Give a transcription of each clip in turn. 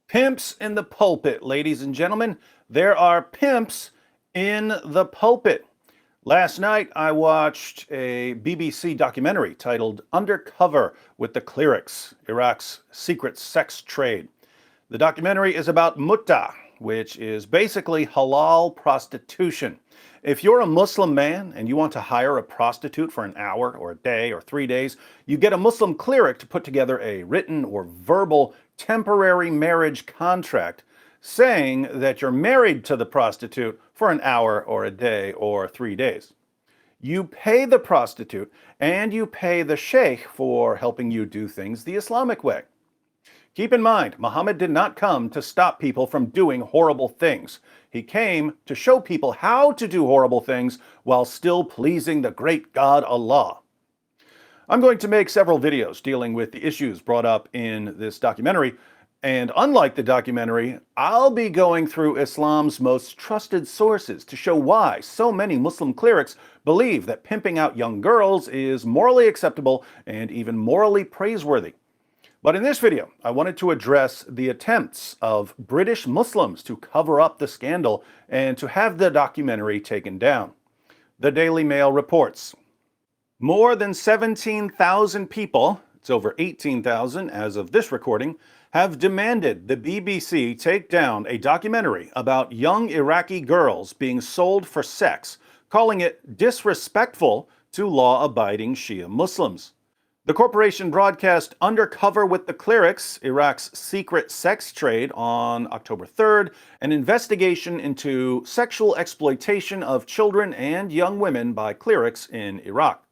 Pimps in the pulpit, ladies and gentlemen. There are pimps in the pulpit. Last night, I watched a BBC documentary titled Undercover with the Clerics, Iraq's secret sex trade. The documentary is about mut'ah, which is basically halal prostitution. If you're a Muslim man and you want to hire a prostitute for an hour or a day or 3 days, you get a Muslim cleric to put together a written or verbal temporary marriage contract saying that you're married to the prostitute for an hour or a day or 3 days. You pay the prostitute and you pay the sheikh for helping you do things the Islamic way. Keep in mind, Muhammad did not come to stop people from doing horrible things. He came to show people how to do horrible things while still pleasing the great God Allah. I'm going to make several videos dealing with the issues brought up in this documentary, and unlike the documentary, I'll be going through Islam's most trusted sources to show why so many Muslim clerics believe that pimping out young girls is morally acceptable and even morally praiseworthy. But in this video, I wanted to address the attempts of British Muslims to cover up the scandal and to have the documentary taken down. The Daily Mail reports, more than 17,000 people, it's over 18,000 as of this recording, have demanded the BBC take down a documentary about young Iraqi girls being sold for sex, calling it disrespectful to law-abiding Shia Muslims. The corporation broadcast Undercover with the Clerics, Iraq's secret sex trade, on October 3rd, an investigation into sexual exploitation of children and young women by clerics in Iraq.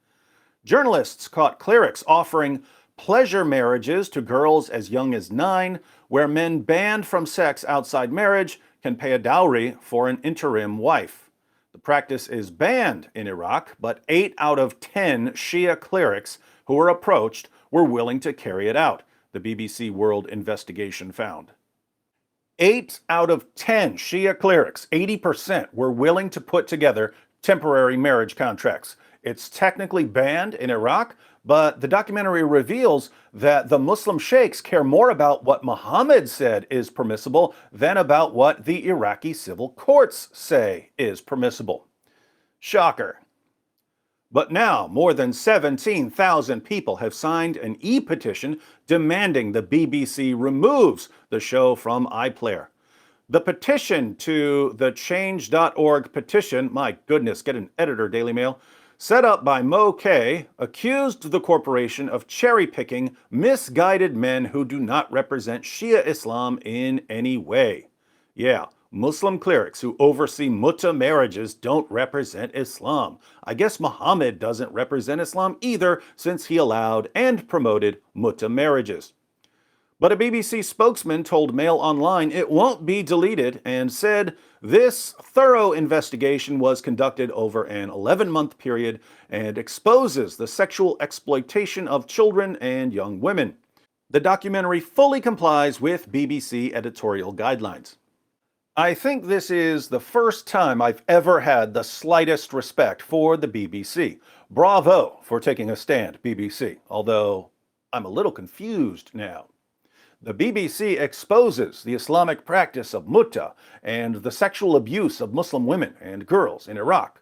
Journalists caught clerics offering pleasure marriages to girls as young as 9, where men banned from sex outside marriage can pay a dowry for an interim wife. The practice is banned in Iraq, but 8 out of 10 Shia clerics who were approached were willing to carry it out, the BBC World investigation found. 8 out of 10 Shia clerics, 80%, were willing to put together temporary marriage contracts. It's technically banned in Iraq, but the documentary reveals that the Muslim sheikhs care more about what Muhammad said is permissible than about what the Iraqi civil courts say is permissible. Shocker. But now, more than 17,000 people have signed an e-petition demanding the BBC removes the show from iPlayer. The petition to the change.org petition, my goodness, get an editor, Daily Mail, set up by Mo K, accused the corporation of cherry-picking misguided men who do not represent Shia Islam in any way. Yeah, Muslim clerics who oversee mut'ah marriages don't represent Islam. I guess Muhammad doesn't represent Islam either, since he allowed and promoted mut'ah marriages. But a BBC spokesman told Mail Online it won't be deleted and said this thorough investigation was conducted over an 11-month period and exposes the sexual exploitation of children and young women. The documentary fully complies with BBC editorial guidelines. I think this is the first time I've ever had the slightest respect for the BBC. Bravo for taking a stand, BBC, although I'm a little confused now. The BBC exposes the Islamic practice of mut'ah and the sexual abuse of Muslim women and girls in Iraq.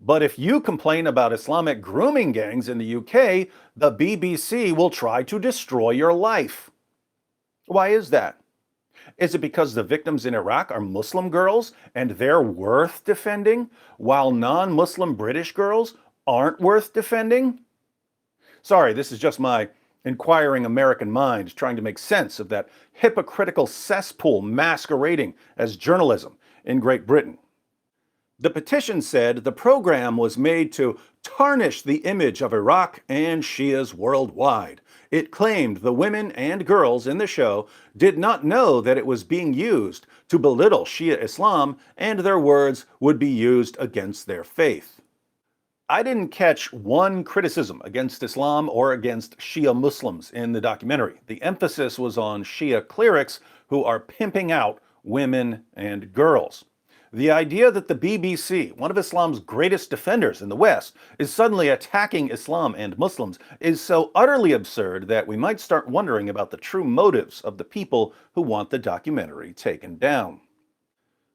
But if you complain about Islamic grooming gangs in the UK, the BBC will try to destroy your life. Why is that? Is it because the victims in Iraq are Muslim girls and they're worth defending, while non-Muslim British girls aren't worth defending? Sorry, this is just my inquiring American mind trying to make sense of that hypocritical cesspool masquerading as journalism in Great Britain. The petition said the program was made to tarnish the image of Iraq and Shias worldwide. It claimed the women and girls in the show did not know that it was being used to belittle Shia Islam, and their words would be used against their faith. I didn't catch one criticism against Islam or against Shia Muslims in the documentary. The emphasis was on Shia clerics who are pimping out women and girls. The idea that the BBC, one of Islam's greatest defenders in the West, is suddenly attacking Islam and Muslims is so utterly absurd that we might start wondering about the true motives of the people who want the documentary taken down.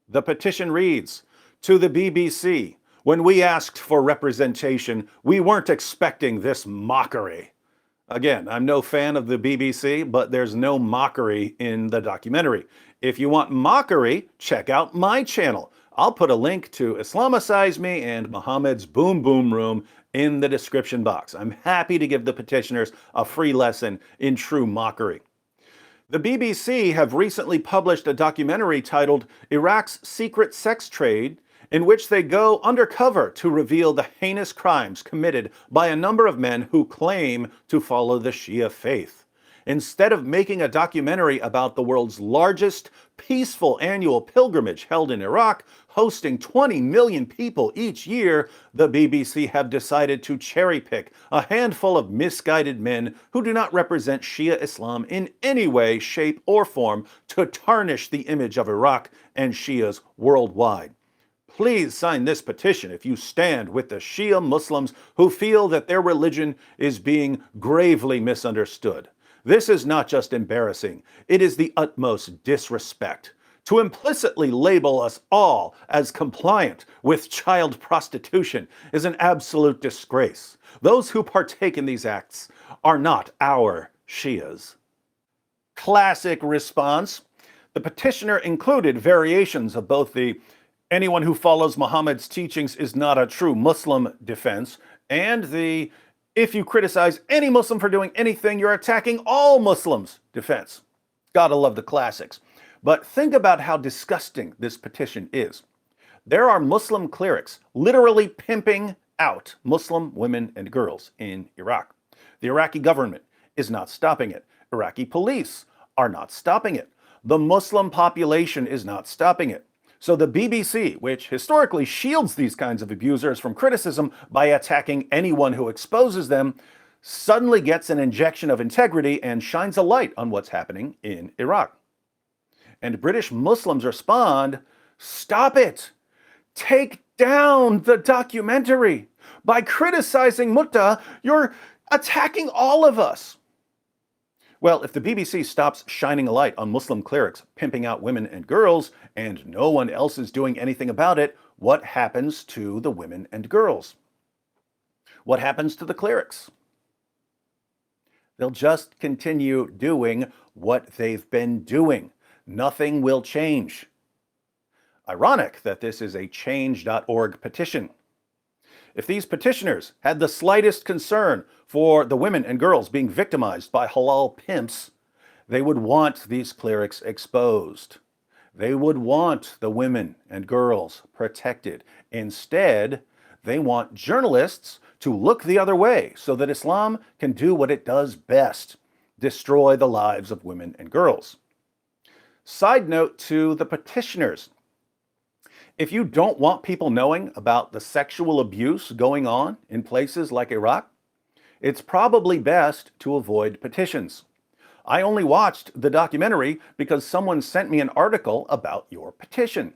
The petition reads, "To the BBC, when we asked for representation, we weren't expecting this mockery." Again, I'm no fan of the BBC, but there's no mockery in the documentary. If you want mockery, check out my channel. I'll put a link to Islamicize Me and Muhammad's Boom Boom Room in the description box. I'm happy to give the petitioners a free lesson in true mockery. The BBC have recently published a documentary titled Iraq's Secret Sex Trade, in which they go undercover to reveal the heinous crimes committed by a number of men who claim to follow the Shia faith. Instead of making a documentary about the world's largest peaceful annual pilgrimage held in Iraq, hosting 20 million people each year, the BBC have decided to cherry-pick a handful of misguided men who do not represent Shia Islam in any way, shape, or form to tarnish the image of Iraq and Shias worldwide. Please sign this petition if you stand with the Shia Muslims who feel that their religion is being gravely misunderstood. This is not just embarrassing, it is the utmost disrespect. To implicitly label us all as compliant with child prostitution is an absolute disgrace. Those who partake in these acts are not our Shias. Classic response. The petitioner included variations of both the "anyone who follows Muhammad's teachings is not a true Muslim" defense and the "if you criticize any Muslim for doing anything, you're attacking all Muslims" defense. Gotta love the classics. But think about how disgusting this petition is. There are Muslim clerics literally pimping out Muslim women and girls in Iraq. The Iraqi government is not stopping it. Iraqi police are not stopping it. The Muslim population is not stopping it. So the BBC, which historically shields these kinds of abusers from criticism by attacking anyone who exposes them, suddenly gets an injection of integrity and shines a light on what's happening in Iraq. And British Muslims respond, "Stop it! Take down the documentary! By criticizing mut'ah, you're attacking all of us." Well, if the BBC stops shining a light on Muslim clerics pimping out women and girls, and no one else is doing anything about it, what happens to the women and girls? What happens to the clerics? They'll just continue doing what they've been doing. Nothing will change. Ironic that this is a change.org petition. If these petitioners had the slightest concern for the women and girls being victimized by halal pimps, they would want these clerics exposed. They would want the women and girls protected. Instead, they want journalists to look the other way so that Islam can do what it does best: destroy the lives of women and girls. Side note to the petitioners. If you don't want people knowing about the sexual abuse going on in places like Iraq, it's probably best to avoid petitions. I only watched the documentary because someone sent me an article about your petition.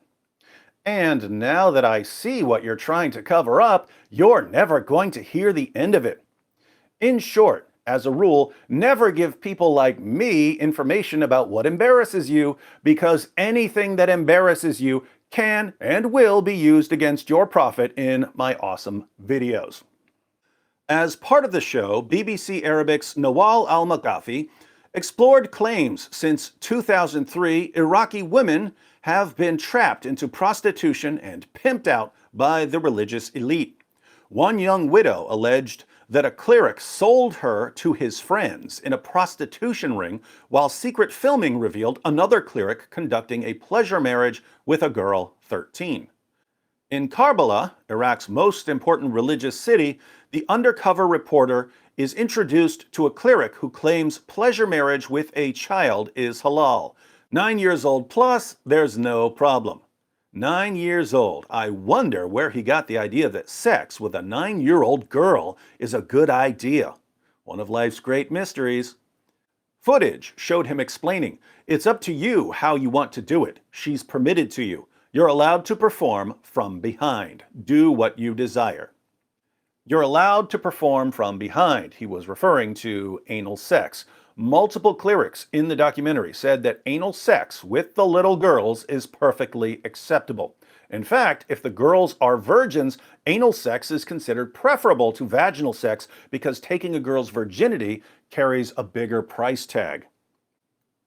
And now that I see what you're trying to cover up, you're never going to hear the end of it. In short, as a rule, never give people like me information about what embarrasses you, because anything that embarrasses you can and will be used against your profit in my awesome videos. As part of the show, BBC Arabic's Nawal al-Maghafi explored claims since 2003 Iraqi women have been trapped into prostitution and pimped out by the religious elite. One young widow alleged that a cleric sold her to his friends in a prostitution ring, while secret filming revealed another cleric conducting a pleasure marriage with a girl 13. In Karbala, Iraq's most important religious city, the undercover reporter is introduced to a cleric who claims pleasure marriage with a child is halal. 9 years old plus, there's no problem. 9 years old. I wonder where he got the idea that sex with a 9-year-old girl is a good idea. One of life's great mysteries. Footage showed him explaining, "It's up to you how you want to do it. She's permitted to you. You're allowed to perform from behind. Do what you desire. You're allowed to perform from behind. He was referring to anal sex. Multiple clerics in the documentary said that anal sex with the little girls is perfectly acceptable. In fact, if the girls are virgins, anal sex is considered preferable to vaginal sex because taking a girl's virginity carries a bigger price tag.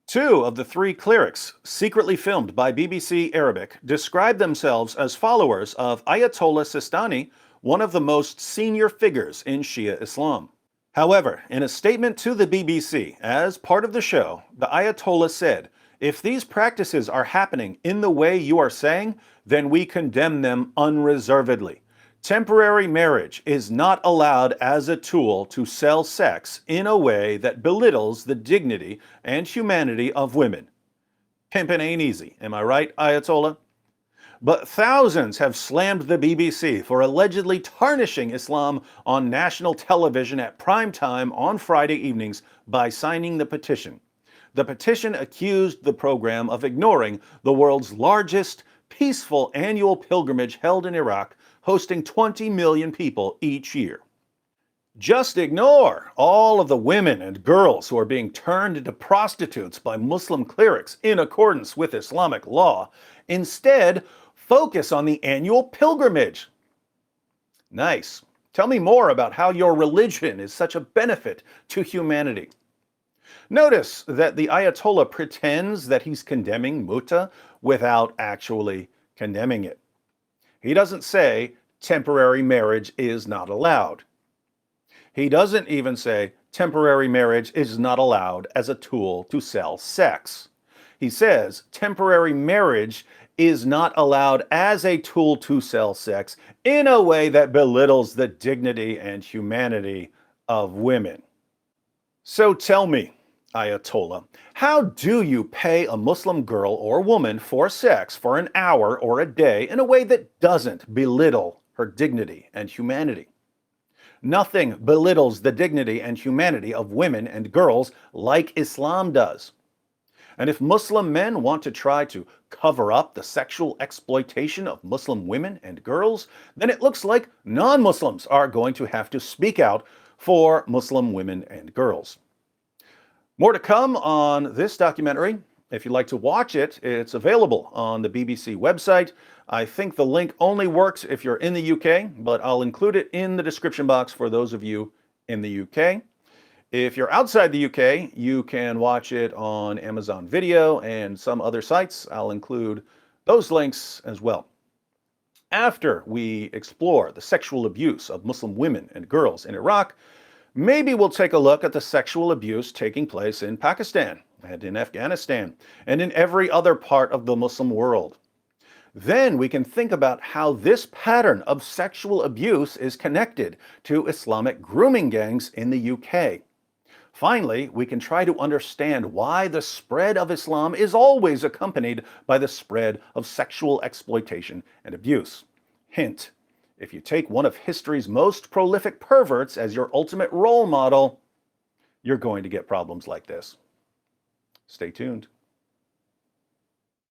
2 of the 3 clerics, secretly filmed by BBC Arabic, describe themselves as followers of Ayatollah Sistani, one of the most senior figures in Shia Islam. However, in a statement to the BBC as part of the show, the Ayatollah said, "If these practices are happening in the way you are saying, then we condemn them unreservedly. Temporary marriage is not allowed as a tool to sell sex in a way that belittles the dignity and humanity of women." Pimpin' ain't easy, am I right, Ayatollah? But thousands have slammed the BBC for allegedly tarnishing Islam on national television at prime time on Friday evenings by signing the petition. The petition accused the program of ignoring the world's largest peaceful annual pilgrimage held in Iraq, hosting 20 million people each year. Just ignore all of the women and girls who are being turned into prostitutes by Muslim clerics in accordance with Islamic law. Instead, focus on the annual pilgrimage. Nice. Tell me more about how your religion is such a benefit to humanity. Notice that the Ayatollah pretends that he's condemning mut'ah without actually condemning it. He doesn't say temporary marriage is not allowed. He doesn't even say temporary marriage is not allowed as a tool to sell sex. He says temporary marriage is not allowed as a tool to sell sex in a way that belittles the dignity and humanity of women. So tell me, Ayatollah, how do you pay a Muslim girl or woman for sex for an hour or a day in a way that doesn't belittle her dignity and humanity? Nothing belittles the dignity and humanity of women and girls like Islam does. And if Muslim men want to try to cover up the sexual exploitation of Muslim women and girls, then it looks like non-Muslims are going to have to speak out for Muslim women and girls. More to come on this documentary. If you'd like to watch it, it's available on the BBC website. I think the link only works if you're in the UK, but I'll include it in the description box for those of you in the UK. If you're outside the UK, you can watch it on Amazon Video and some other sites. I'll include those links as well. After we explore the sexual abuse of Muslim women and girls in Iraq, maybe we'll take a look at the sexual abuse taking place in Pakistan and in Afghanistan and in every other part of the Muslim world. Then we can think about how this pattern of sexual abuse is connected to Islamic grooming gangs in the UK. Finally, we can try to understand why the spread of Islam is always accompanied by the spread of sexual exploitation and abuse. Hint: if you take one of history's most prolific perverts as your ultimate role model, you're going to get problems like this. Stay tuned.